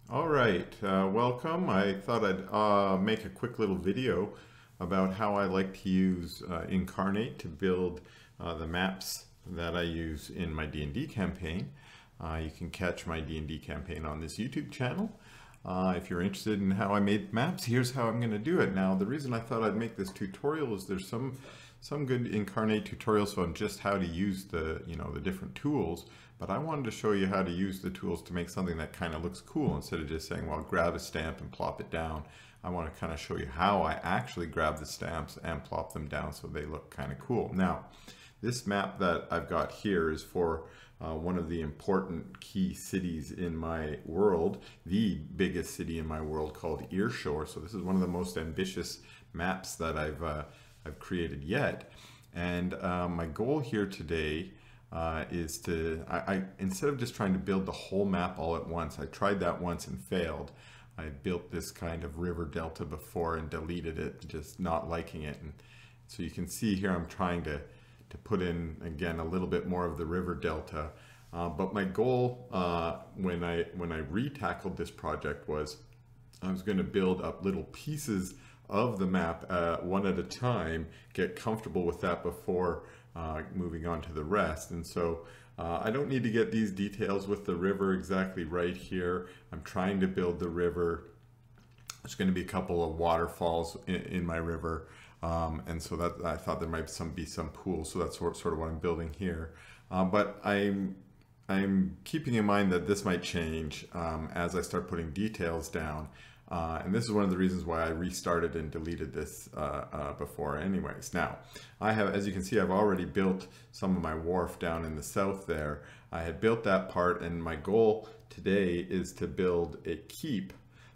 All right, welcome. I thought I'd make a quick little video about how I like to use Inkarnate to build the maps that I use in my D&D campaign. You can catch my D&D campaign on this YouTube channel. If you're interested in how I made maps, here's how I'm going to do it. Now, the reason I thought I'd make this tutorial is there's some good Inkarnate tutorials on just how to use the different tools, but I wanted to show you how to use the tools to make something that kind of looks cool instead of just saying, well, grab a stamp and plop it down. I want to kind of show you how I actually grab the stamps and plop them down so they look kind of cool. Now, this map that I've got here is for one of the important key cities in my world, the biggest city in my world, called Eirshor. So this is one of the most ambitious maps that I've created yet. And my goal here today is to, instead of just trying to build the whole map all at once, I tried that once and failed. I built this kind of river delta before and deleted it, just not liking it. And so you can see here I'm trying to put in, again, a little bit more of the river delta. But my goal when I retackled this project was I was going to build up little pieces of the map one at a time, get comfortable with that before moving on to the rest. And so I don't need to get these details with the river exactly right here. I'm trying to build the river. There's going to be a couple of waterfalls in my river. And so that I thought there might be some pools. So that's sort of what I'm building here. But I'm keeping in mind that this might change as I start putting details down. And this is one of the reasons why I restarted and deleted this before anyways. Now, I have, as you can see, I've already built some of my wharf down in the south there. I had built that part, and my goal today is to build a keep.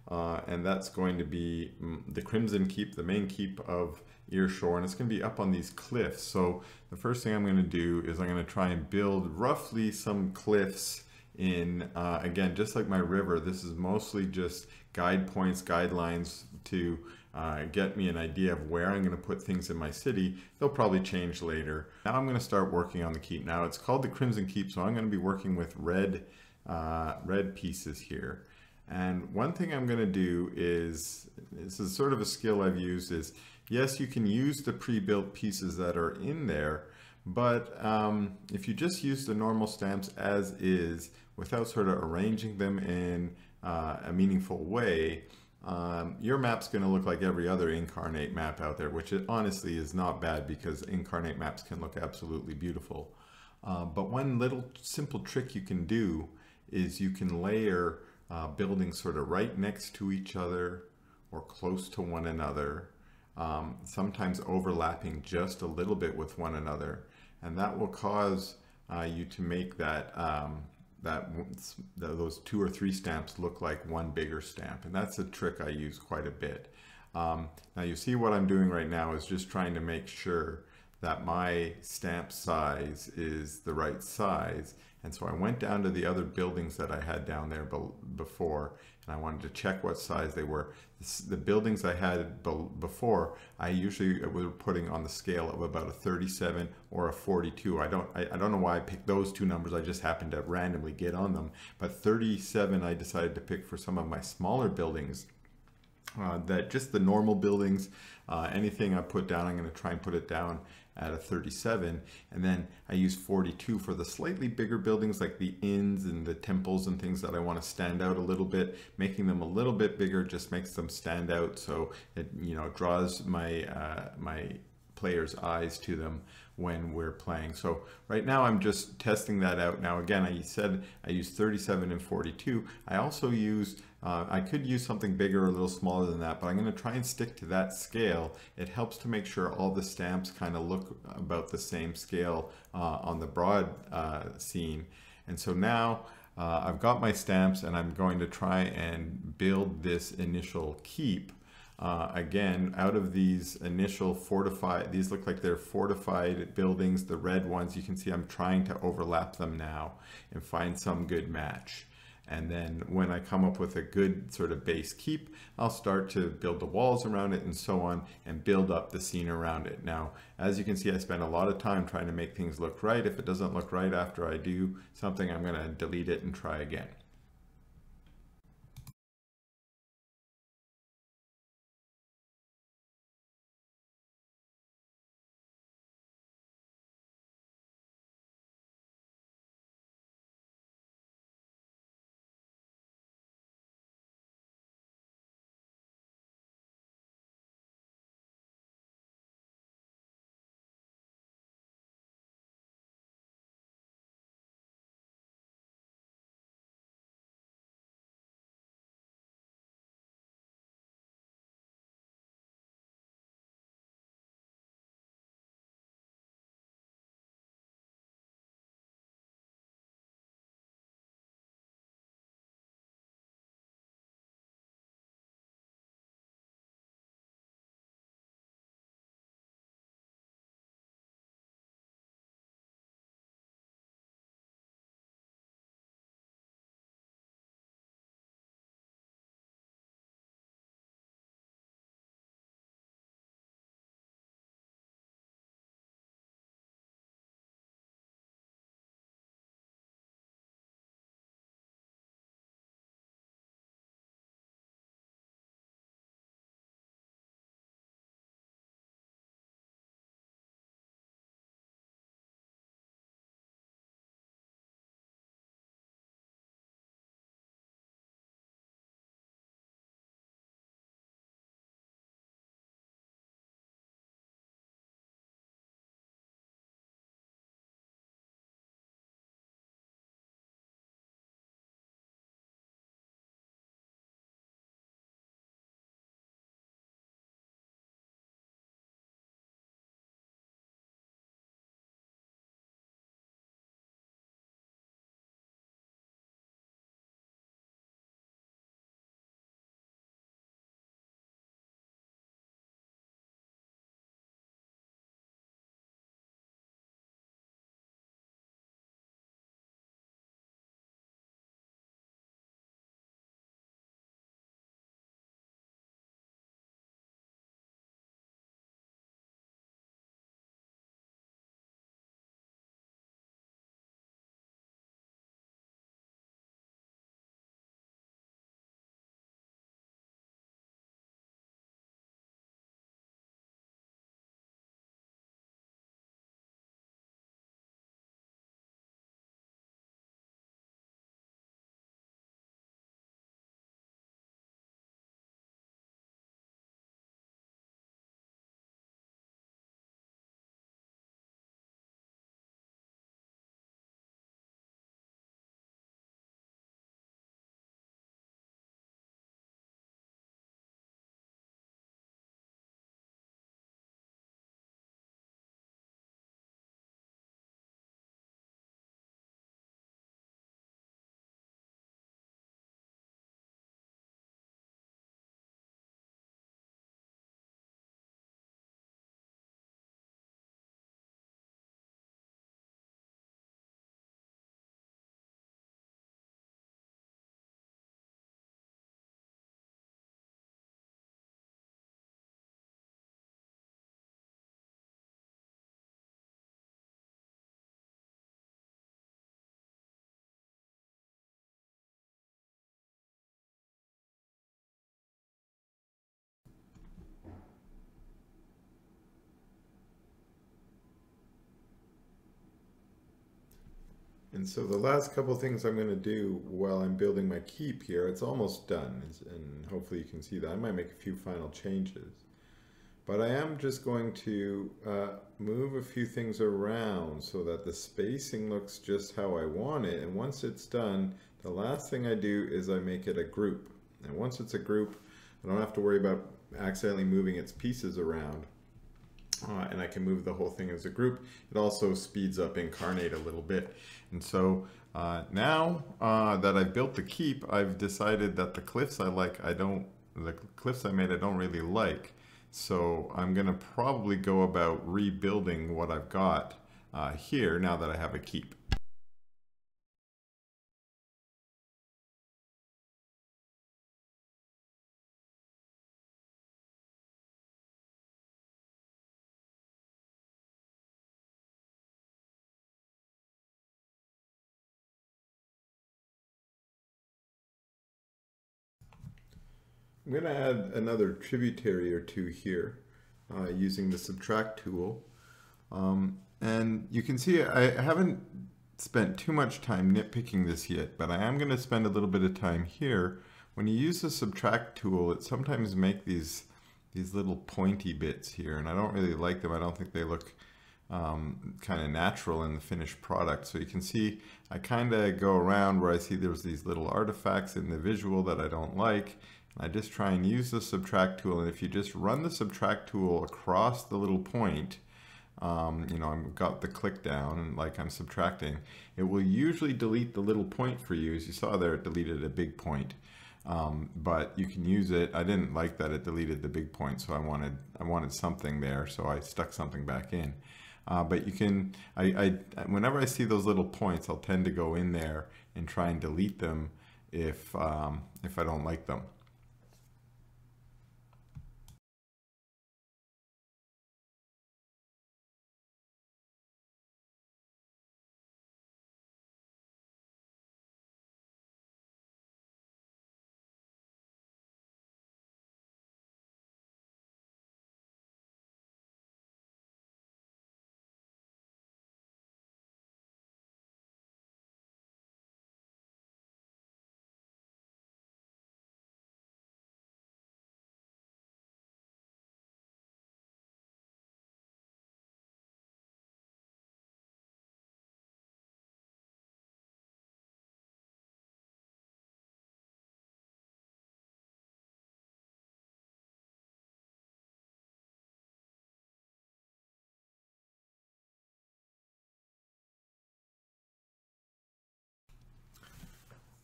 And that's going to be the Crimson Keep, the main keep of Eirshor, and it's going to be up on these cliffs. So the first thing I'm going to do is I'm going to try and build roughly some cliffs in, again, just like my river, this is mostly just guide points, guidelines to get me an idea of where I'm going to put things in my city. They'll probably change later. Now I'm going to start working on the keep. Now it's called the Crimson Keep, so I'm going to be working with red pieces here. And one thing I'm going to do is, this is sort of a skill I've used, is yes, you can use the pre-built pieces that are in there, but if you just use the normal stamps as is without sort of arranging them in a meaningful way, your map's going to look like every other Inkarnate map out there, which honestly is not bad because Inkarnate maps can look absolutely beautiful. But one little simple trick you can do is you can layer buildings sort of right next to each other or close to one another, sometimes overlapping just a little bit with one another, and that will cause you to make those 2 or 3 stamps look like one bigger stamp, and that's a trick I use quite a bit. Now you see what I'm doing right now is just trying to make sure that my stamp size is the right size. And so I went down to the other buildings that I had down there before, and I wanted to check what size they were. The buildings I had before, I usually was putting on the scale of about a 37 or a 42. I don't know why I picked those two numbers. I just happened to randomly get on them. But 37 I decided to pick for some of my smaller buildings. That just the normal buildings, anything I put down, I'm going to try and put it down at a 37, and then I use 42 for the slightly bigger buildings like the inns and the temples and things that I want to stand out a little bit. Making them a little bit bigger just makes them stand out, so it draws my my players' eyes to them when we're playing. So right now I'm just testing that out. Now again, I said I use 37 and 42. I also use, I could use something bigger or a little smaller than that, but I'm going to try and stick to that scale. It helps to make sure all the stamps kind of look about the same scale on the broad scene. And so now I've got my stamps, and I'm going to try and build this initial keep. Again, out of these initial fortified, these look like they're fortified buildings, the red ones, you can see I'm trying to overlap them now and find some good match. And then when I come up with a good sort of base keep, I'll start to build the walls around it and so on, and build up the scene around it. Now, as you can see, I spend a lot of time trying to make things look right. If it doesn't look right after I do something, I'm going to delete it and try again. So the last couple things I'm going to do while I'm building my keep here, it's almost done, and hopefully you can see that. I might make a few final changes. But I am just going to move a few things around so that the spacing looks just how I want it. And once it's done, the last thing I do is I make it a group. And once it's a group, I don't have to worry about accidentally moving its pieces around. And I can move the whole thing as a group. It also speeds up Inkarnate a little bit. And so now that I've built the keep, I've decided that the cliffs the cliffs I made I don't really like. So I'm going to probably go about rebuilding what I've got here now that I have a keep. I'm going to add another tributary or two here using the subtract tool. And you can see I haven't spent too much time nitpicking this yet, but I am going to spend a little bit of time here. When you use the subtract tool, it sometimes makes these little pointy bits here, and I don't really like them. I don't think they look kind of natural in the finished product. So you can see I kind of go around where I see there's these little artifacts in the visual that I don't like. I just try and use the subtract tool, and if you just run the subtract tool across the little point, you know, I've got the click down and like I'm subtracting, it will usually delete the little point for you. As you saw there, it deleted a big point, but you can use it. I didn't like that it deleted the big point, so I wanted something there, so I stuck something back in. But you can, whenever I see those little points, I'll tend to go in there and try and delete them if I don't like them.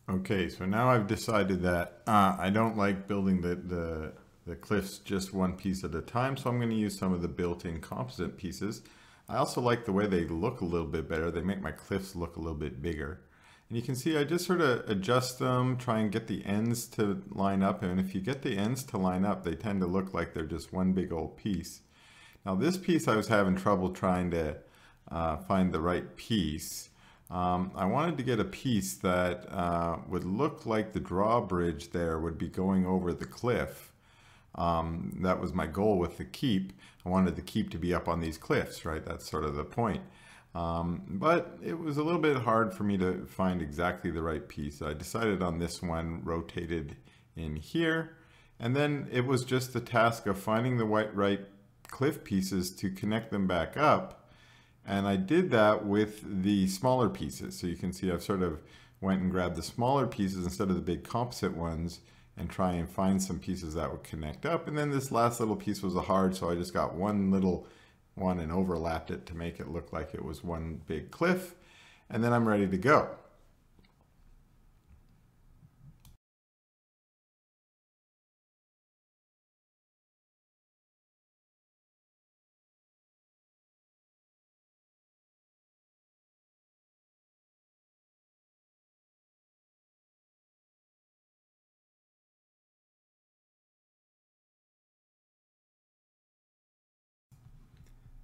Okay, so now I've decided that I don't like building the cliffs just one piece at a time, so I'm going to use some of the built-in composite pieces. I also like the way they look a little bit better. They make my cliffs look a little bit bigger. And you can see I just sort of adjust them, try and get the ends to line up, and if you get the ends to line up, they tend to look like they're just one big old piece. Now this piece I was having trouble trying to find the right piece. I wanted to get a piece that would look like the drawbridge there would be going over the cliff. That was my goal with the keep. I wanted the keep to be up on these cliffs, right? That's sort of the point. But it was a little bit hard for me to find exactly the right piece. I decided on this one, rotated in here, and then it was just the task of finding the right cliff pieces to connect them back up. And I did that with the smaller pieces. So you can see I've sort of went and grabbed the smaller pieces instead of the big composite ones and try and find some pieces that would connect up. And then this last little piece was a hard, so I just got one little one and overlapped it to make it look like it was one big cliff. And then I'm ready to go.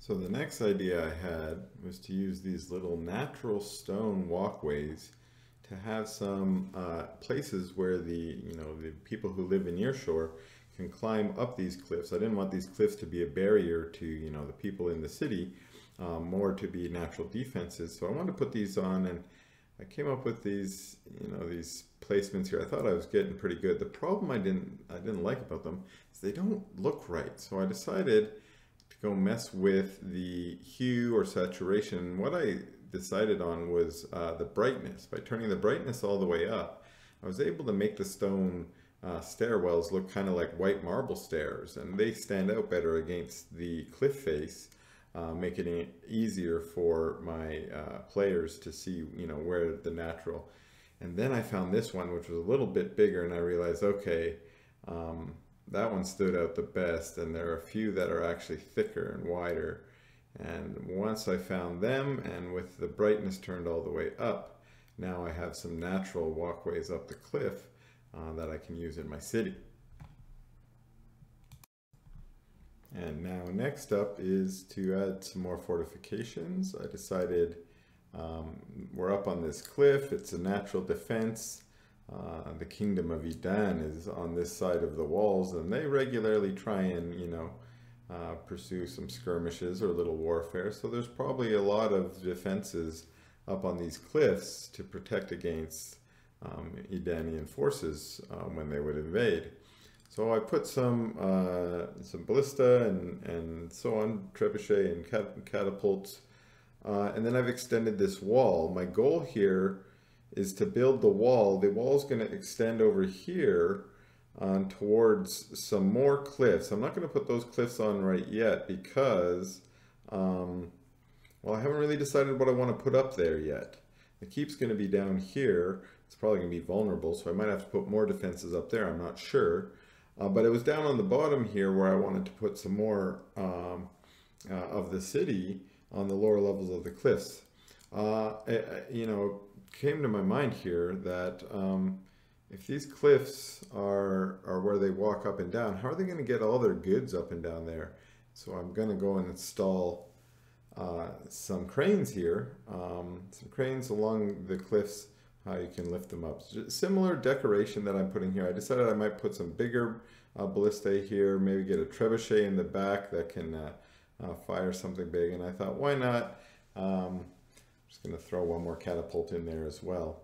So the next idea I had was to use these little natural stone walkways to have some places where the people who live in Eirshor can climb up these cliffs. I didn't want these cliffs to be a barrier to the people in the city, more to be natural defenses. So I wanted to put these on, and I came up with these, these placements here. I thought I was getting pretty good. The problem I didn't like about them is they don't look right. So I decided to go mess with the hue or saturation. What I decided on was the brightness. By turning the brightness all the way up, I was able to make the stone stairwells look kind of like white marble stairs, and they stand out better against the cliff face, making it easier for my players to see, where the natural. And then I found this one, which was a little bit bigger, and I realized, okay, that one stood out the best, and there are a few that are actually thicker and wider. And once I found them, and with the brightness turned all the way up, now I have some natural walkways up the cliff that I can use in my city. And now next up is to add some more fortifications. I decided we're up on this cliff, it's a natural defense. The kingdom of Edan is on this side of the walls, and they regularly try and, pursue some skirmishes or little warfare. So there's probably a lot of defenses up on these cliffs to protect against Edanian forces when they would invade. So I put some ballista and so on, trebuchet and catapults, and then I've extended this wall. My goal here is to build the wall. The wall is going to extend over here towards some more cliffs. I'm not going to put those cliffs on right yet because, well, I haven't really decided what I want to put up there yet. The keep's going to be down here. It's probably going to be vulnerable, so I might have to put more defenses up there. I'm not sure. But it was down on the bottom here where I wanted to put some more of the city on the lower levels of the cliffs. It came to my mind here that if these cliffs are where they walk up and down, how are they going to get all their goods up and down there? So I'm going to go and install some cranes here, some cranes along the cliffs, how you can lift them up. Similar decoration that I'm putting here. I decided I might put some bigger ballistae here, maybe get a trebuchet in the back that can fire something big, and I thought, why not? I'm just going to throw one more catapult in there as well.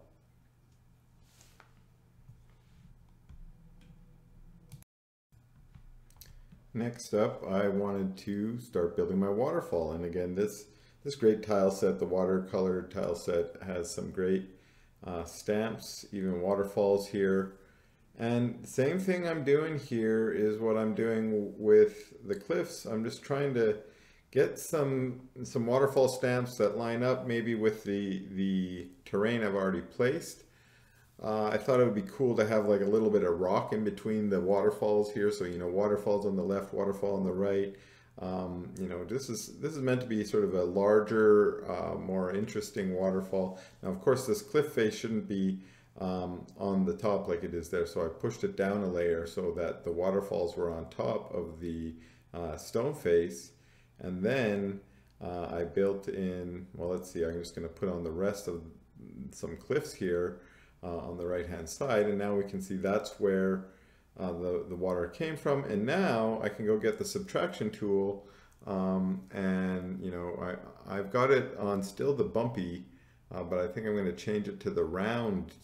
Next up, I wanted to start building my waterfall, and again, this great tile set, the watercolored tile set, has some great stamps, even waterfalls here. And the same thing I'm doing here is what I'm doing with the cliffs. I'm just trying to get some waterfall stamps that line up maybe with the terrain I've already placed. I thought it would be cool to have like a little bit of rock in between the waterfalls here. So, waterfalls on the left, waterfall on the right. This is meant to be sort of a larger, more interesting waterfall. Now, of course, this cliff face shouldn't be on the top like it is there. So I pushed it down a layer so that the waterfalls were on top of the stone face. And then I built in, well, let's see, I'm just going to put on the rest of some cliffs here on the right hand side, and now we can see that's where the water came from. And now I can go get the subtraction tool, and I've got it on still the bumpy, but I think I'm going to change it to the round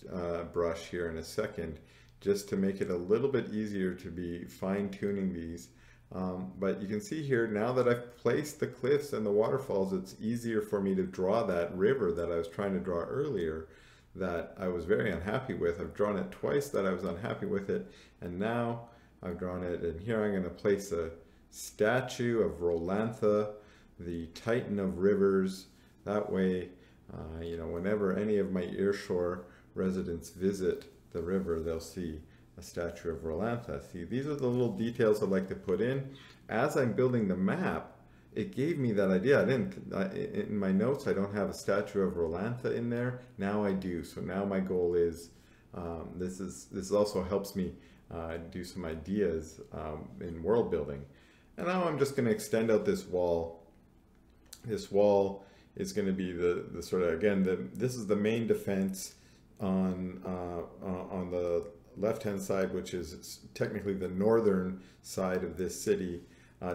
brush here in a second, just to make it a little bit easier to be fine-tuning these. But you can see here, now that I've placed the cliffs and the waterfalls, it's easier for me to draw that river that I was trying to draw earlier, that I was very unhappy with. I've drawn it twice that I was unhappy with it, and now I've drawn it, and here I'm going to place a statue of Rolantha, the Titan of rivers. That way, whenever any of my Eirshor residents visit the river, they'll see a statue of Rolantha. See, these are the little details I'd like to put in. As I'm building the map, it gave me that idea. In my notes, I don't have a statue of Rolantha in there. Now I do. So now my goal is, this also helps me do some ideas in world building. And now I'm just going to extend out this wall. This wall is going to be the sort of, again, this is the main defense on the left-hand side, which is technically the northern side of this city.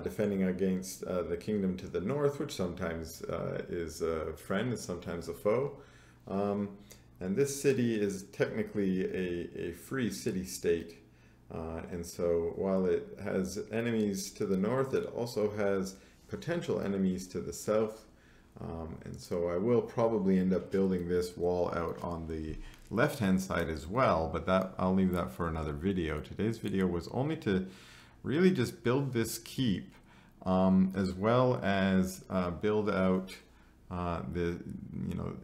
Defending against the kingdom to the north, which sometimes is a friend and sometimes a foe. And this city is technically a free city-state. And so while it has enemies to the north, it also has potential enemies to the south. And so I will probably end up building this wall out on the left-hand side as well, but that I'll leave that for another video. Today's video was only to really just build this keep, as well as build out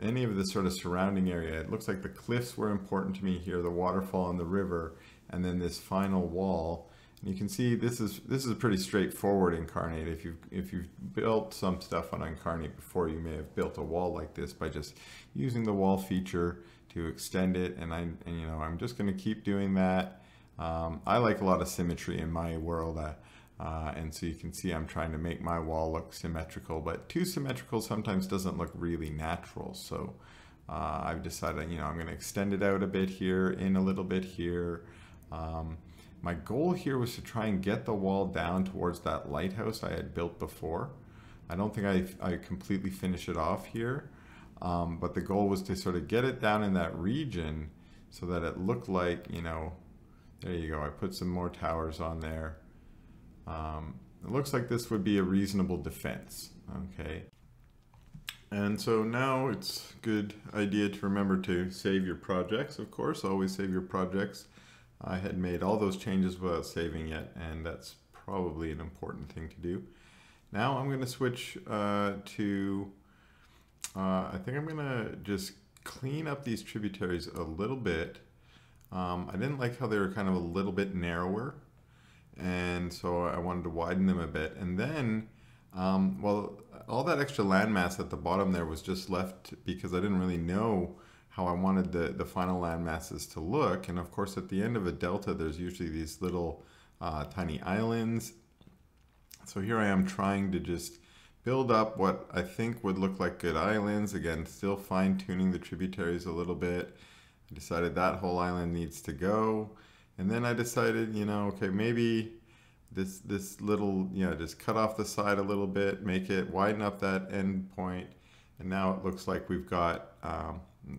any of the sort of surrounding area. It looks like the cliffs were important to me here, the waterfall and the river, and then this final wall. And you can see this is pretty straightforward Inkarnate. If you've built some stuff on Inkarnate before, you may have built a wall like this by just using the wall feature to extend it. And I'm just going to keep doing that. I like a lot of symmetry in my world. And so you can see I'm trying to make my wall look symmetrical, but too symmetrical sometimes doesn't look really natural. So I've decided, I'm going to extend it out a bit here, in a little bit here. My goal here was to try and get the wall down towards that lighthouse I had built before. I don't think I completely finish it off here, but the goal was to sort of get it down in that region so that it looked like, there you go. I put some more towers on there. It looks like this would be a reasonable defense. Okay. And so now it's a good idea to remember to save your projects, of course. Always save your projects. I had made all those changes without saving yet, and that's probably an important thing to do. Now I'm going to switch to, I think I'm going to just clean up these tributaries a little bit. I didn't like how they were kind of a little bit narrower, and so I wanted to widen them a bit. And then, well, all that extra landmass at the bottom there was just left because I didn't really know how I wanted the final land masses to look. And of course, at the end of a delta, there's usually these little tiny islands. So here I am trying to just build up what I think would look like good islands. Again, still fine tuning the tributaries a little bit. I decided that whole island needs to go. And then I decided, okay, maybe this little, just cut off the side a little bit, make it widen up that end point. And now it looks like we've got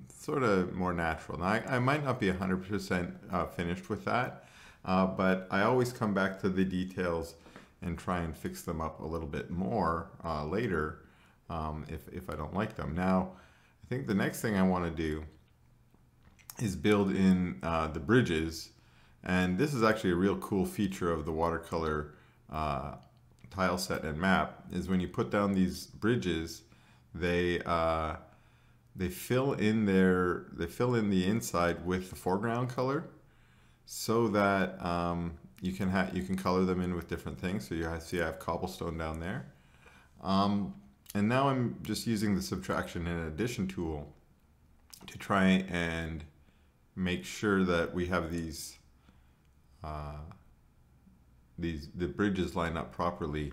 sort of more natural. Now, I might not be 100% finished with that, but I always come back to the details and try and fix them up a little bit more later if I don't like them. Now, I think the next thing I want to do is build in the bridges, and this is actually a real cool feature of the watercolor tile set and map, is when you put down these bridges, they fill in the inside with the foreground color, so that you can color them in with different things. So you see I have cobblestone down there, and now I'm just using the subtraction and addition tool to try and make sure that we have the bridges line up properly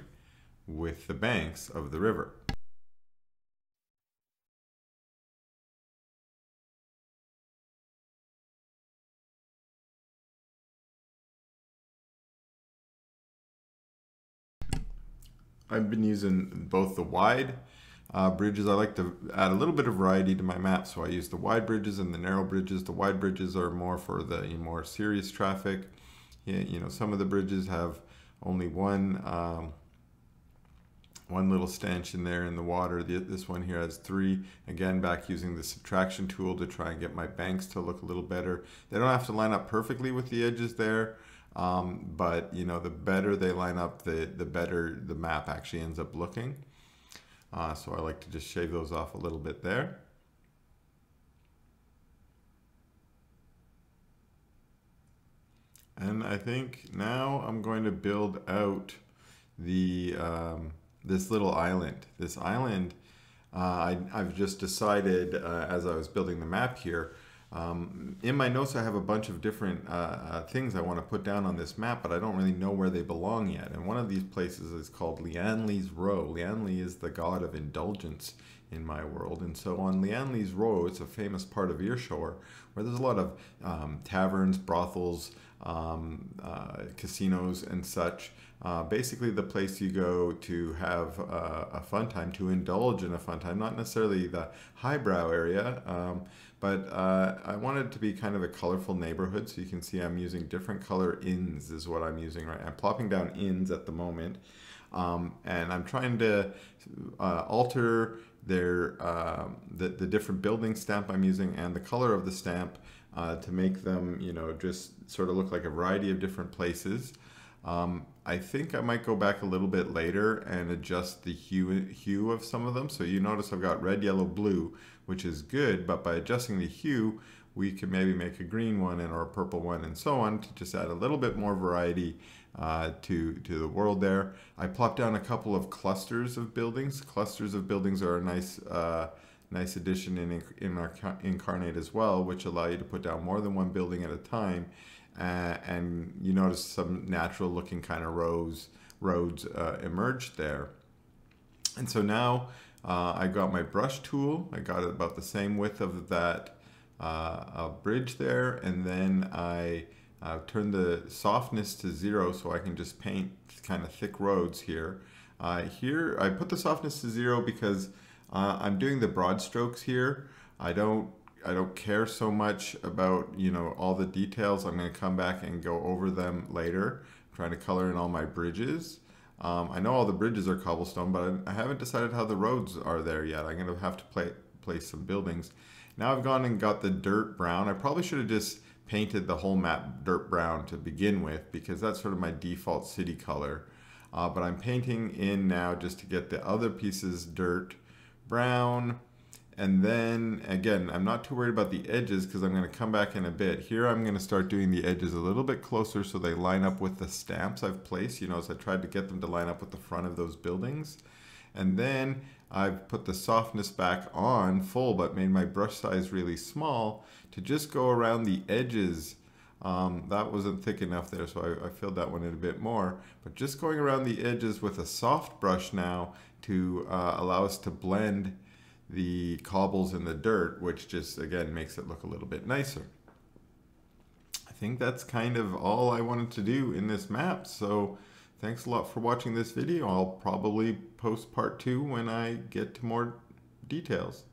with the banks of the river. I've been using both the wide bridges. I like to add a little bit of variety to my map, so I use the wide bridges and the narrow bridges. The wide bridges are more for the more serious traffic. Some of the bridges have only one little stanchion there in the water. This one here has 3. Again, back using the subtraction tool to try and get my banks to look a little better. They don't have to line up perfectly with the edges there. But the better they line up, the better the map actually ends up looking. So I like to just shave those off a little bit there. And I think now I'm going to build out the this little island. This island, I've just decided as I was building the map here. In my notes I have a bunch of different things I want to put down on this map, but I don't really know where they belong yet. And one of these places is called Lianli's Row. Lianli is the god of indulgence in my world, and so on Lianli's Row, it's a famous part of Eirshor where there's a lot of taverns, brothels, casinos and such. Basically the place you go to have a fun time, to indulge in a fun time, not necessarily the highbrow area, but I wanted it to be kind of a colorful neighborhood. So you can see I'm using different color inns is what I'm using, right? I'm plopping down inns at the moment. And I'm trying to alter their the different building stamp I'm using and the color of the stamp to make them, you know, just sort of look like a variety of different places. I think I might go back a little bit later and adjust the hue of some of them. So you notice I've got red, yellow, blue, which is good, but by adjusting the hue, we can maybe make a green one and or a purple one and so on to just add a little bit more variety to the world there. I plopped down a couple of clusters of buildings. Clusters of buildings are a nice addition in our Inkarnate as well, which allow you to put down more than one building at a time. And you notice some natural looking kind of roads emerged there. And so now I got my brush tool. I got it about the same width of that bridge there, and then I turned the softness to 0 so I can just paint kind of thick roads here. Here I put the softness to 0 because I'm doing the broad strokes here. I don't care so much about, you know, all the details. I'm going to come back and go over them later. I'm trying to color in all my bridges. I know all the bridges are cobblestone, but I haven't decided how the roads are there yet. I'm going to have to place some buildings. Now I've gone and got the dirt brown. I probably should have just painted the whole map dirt brown to begin with, because that's sort of my default city color. But I'm painting in now just to get the other pieces dirt brown. And then again, I'm not too worried about the edges because I'm going to come back in a bit. Here I'm going to start doing the edges a little bit closer so they line up with the stamps I've placed. You know, as I tried to get them to line up with the front of those buildings. And then I've put the softness back on full, but made my brush size really small to just go around the edges. That wasn't thick enough there, so I filled that one in a bit more. But just going around the edges with a soft brush now to allow us to blend the cobbles in the dirt, which just again makes it look a little bit nicer. I think that's kind of all I wanted to do in this map. So thanks a lot for watching this video. I'll probably post part 2 when I get to more details.